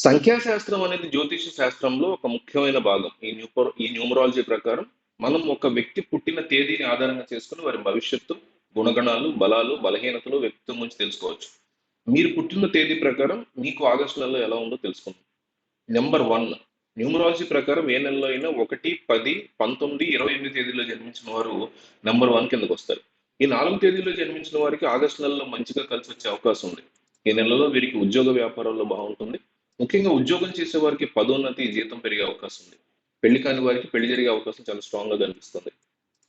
సంఖ్యాశాస్త్రం అనేది జ్యోతిష శాస్త్రంలో ఒక ముఖ్యమైన భాగం. ఈ న్యూమరాలజీ ప్రకారం మనం ఒక వ్యక్తి పుట్టిన తేదీని ఆధారంగా చేసుకొని వారి భవిష్యత్తు, గుణగణాలు, బలాలు, బలహీనతలు వ్యక్తిత్వం గురించి తెలుసుకోవచ్చు. మీరు పుట్టిన తేదీ ప్రకారం మీకు ఆగస్టు నెలలో ఎలా ఉందో తెలుసుకుందాం. నెంబర్ 1 న్యూమరాలజీ ప్రకారం ఏ నెలలో అయినా 1, 10, 19, 28 తేదీల్లో జన్మించిన వారు నెంబర్ 1 కిందకొస్తారు. ఈ 4 తేదీల్లో జన్మించిన వారికి ఆగస్టు నెలలో మంచిగా కలిసి వచ్చే అవకాశం ఉంది. ఈ నెలలో వీరికి ఉద్యోగ వ్యాపారాల్లో బాగుంటుంది. ముఖ్యంగా ఉద్యోగం చేసే వారికి పదోన్నతి, జీతం పెరిగే అవకాశం ఉంది. పెళ్లి కాని వారికి పెళ్లి జరిగే అవకాశం చాలా స్ట్రాంగ్ గా కనిపిస్తుంది.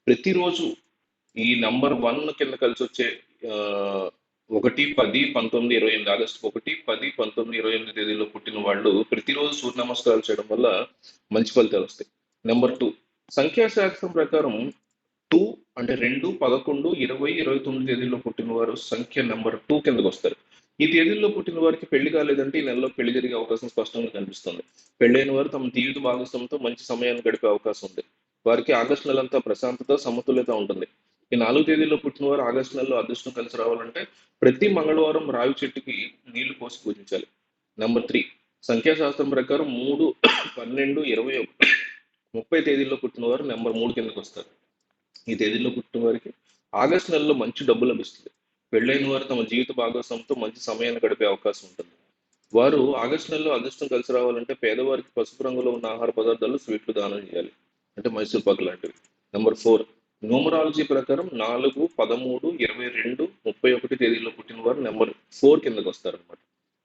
ప్రతిరోజు ఈ నంబర్ 1 కింద కలిసి వచ్చే 1, 10, 19, 28 ఆగస్టు 1, 10, 19, 28 తేదీలో పుట్టిన వాళ్ళు ప్రతిరోజు సూర్య నమస్కారాలు చేయడం వల్ల మంచి ఫలితాలు వస్తాయి. నెంబర్ 2 సంఖ్యాశాస్త్రం ప్రకారం 2 అంటే 2, 11, 20, 29 తేదీల్లో పుట్టిన వారు సంఖ్య నెంబర్ 2 కిందకు వస్తారు. ఈ తేదీల్లో పుట్టిన వారికి పెళ్లి కాలేదంటే ఈ నెలలో పెళ్లి జరిగే అవకాశం స్పష్టంగా కనిపిస్తుంది. పెళ్ళైన వారు తమ జీవిత భాగస్వామితో మంచి సమయాన్ని గడిపే అవకాశం ఉంది. వారికి ఆగస్టు నెలంతా ప్రశాంతత, సమతుల్యత ఉంటుంది. ఈ 4 తేదీల్లో పుట్టిన వారు ఆగస్టు నెలలో అదృష్టం కలిసి రావాలంటే ప్రతి మంగళవారం రావి చెట్టుకి నీళ్లు పోసి పూజించాలి. నెంబర్ 3 సంఖ్యాశాస్త్రం ప్రకారం 3, 12, 21, 30 తేదీల్లో పుట్టిన వారు నెంబర్ 3 కిందకు వస్తారు. ఈ తేదీల్లో పుట్టిన వారికి ఆగస్టు నెలలో మంచి డబ్బు లభిస్తుంది. పెళ్ళైన వారు తమ జీవిత భాగస్వామితో మంచి సమయాన్ని గడిపే అవకాశం ఉంటుంది. వారు ఆగస్టు నెలలో అదృష్టం కలిసి రావాలంటే పేదవారికి పసుపు రంగులో ఉన్న ఆహార పదార్థాలు, స్వీట్లు దానం చేయాలి. అంటే మైసూర్ పాక్ లాంటివి. నెంబర్ 4 న్యూమరాలజీ ప్రకారం 4, 13, 22, 31 తేదీల్లో పుట్టిన వారు నెంబర్ 4 కిందకు వస్తారనమాట.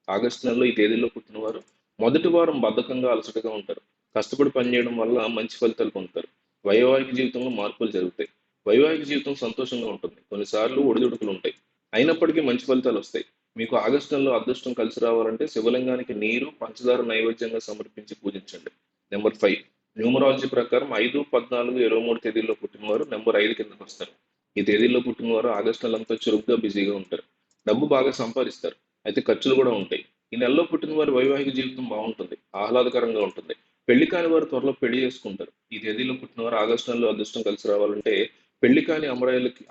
ఆగస్టు నెలలో ఈ తేదీల్లో పుట్టిన వారు మొదటి వారం బద్ధకంగా, అలసటగా ఉంటారు. కష్టపడి పనిచేయడం వల్ల మంచి ఫలితాలు పొందుతారు. వైవాహిక జీవితంలో మార్పులు జరుగుతాయి. వైవాహిక జీవితం సంతోషంగా ఉంటుంది. కొన్నిసార్లు ఒడిదుడుకులు ఉంటాయి. అయినప్పటికీ మంచి ఫలితాలు వస్తాయి. మీకు ఆగస్టు నెలలో అదృష్టం కలిసి రావాలంటే శివలింగానికి నీరు, పంచదార నైవేద్యంగా సమర్పించి పూజించండి. నెంబర్ 5 న్యూమరాలజీ ప్రకారం 5, 14, 23 తేదీల్లో పుట్టిన వారు నెంబర్ 5 కిందకు వస్తారు. ఈ తేదీల్లో పుట్టిన వారు ఆగస్టు నెలంతా చురుగ్గా, బిజీగా ఉంటారు. డబ్బు బాగా సంపాదిస్తారు. అయితే ఖర్చులు కూడా ఉంటాయి. ఈ నెలలో పుట్టిన వారి వైవాహిక జీవితం బాగుంటుంది, ఆహ్లాదకరంగా ఉంటుంది. పెళ్లి కాని వారు త్వరలో పెళ్లి చేసుకుంటారు. ఈ తేదీలో పుట్టిన వారు ఆగస్టు నెలలో అదృష్టం కలిసి రావాలంటే పెళ్లి కాని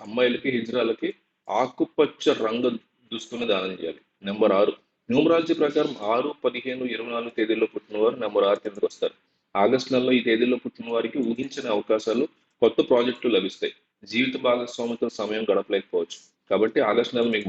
అమ్మాయిలకి, హిజ్రాలకి ఆకుపచ్చ రంగు దుస్తుని దానం చేయాలి. నెంబర్ 6 న్యూమరాలజీ ప్రకారం 6, 15, 24 తేదీల్లో పుట్టిన వారు నెంబర్ 6 కిందకు వస్తారు. ఆగస్టు నెలలో ఈ తేదీల్లో పుట్టిన వారికి ఊహించని అవకాశాలు, కొత్త ప్రాజెక్టులు లభిస్తాయి. జీవిత భాగస్వామితో సమయం గడపలేకపోవచ్చు. కాబట్టి ఆగస్టు నెల మీకు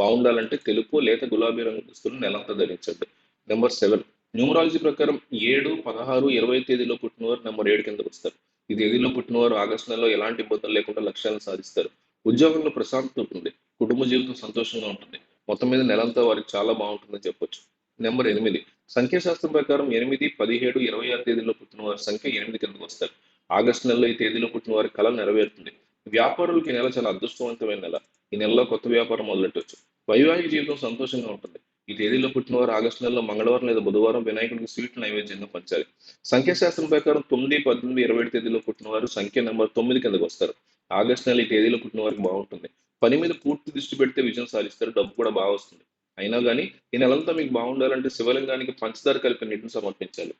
బాగుండాలంటే తెలుపు, లేత గులాబీ రంగు దుస్తులు నెలంతా ధరించండి. నెంబర్ 7 న్యూమరాలజీ ప్రకారం 7, 16, 20 తేదీలో పుట్టిన వారు నెంబర్ 7 కిందకు వస్తారు. ఈ తేదీలో పుట్టిన వారు ఆగస్టు నెలలో ఎలాంటి ఇబ్బందులు లేకుండా లక్ష్యాలను సాధిస్తారు. ఉద్యోగంలో ప్రశాంతత ఉంటుంది. కుటుంబ జీవితం సంతోషంగా ఉంటుంది. మొత్తం మీద నెలంతా వారికి చాలా బాగుంటుందని చెప్పొచ్చు. నెంబర్ 8 సంఖ్యాశాస్త్రం ప్రకారం 8, 17, 26 తేదీలో పుట్టిన వారి సంఖ్య 8 కిందకు వస్తారు. ఆగస్టు నెలలో ఈ తేదీలో పుట్టిన వారి కళ నెరవేరుతుంది. వ్యాపారులకి ఈ నెల చాలా అదృష్టవంతమైన నెల. ఈ నెలలో కొత్త వ్యాపారం మొదలెట్టవచ్చు. వైవాహిక జీవితం సంతోషంగా ఉంటుంది. ఈ తేదీలో పుట్టిన వారు ఆగస్టు నెలలో మంగళవారం లేదా బుధవారం వినాయకుడికి స్వీట్లు నైవేద్యంగా పంచాలి. సంఖ్యాశాస్త్రం ప్రకారం 9, 18, 27 తేదీలో పుట్టిన వారు సంఖ్య నెంబర్ 9 కిందకు వస్తారు. ఆగస్టు నెల ఈ తేదీలో పుట్టిన వారికి బాగుంటుంది. పని మీద పూర్తి దృష్టి పెడితే విజయం సాధిస్తారు. డబ్బు కూడా బాగా వస్తుంది. అయినా కానీ ఈ నెలంతా మీకు బాగుండాలంటే శివలింగానికి పంచదార కలిపిన నీటిని సమర్పించాలి.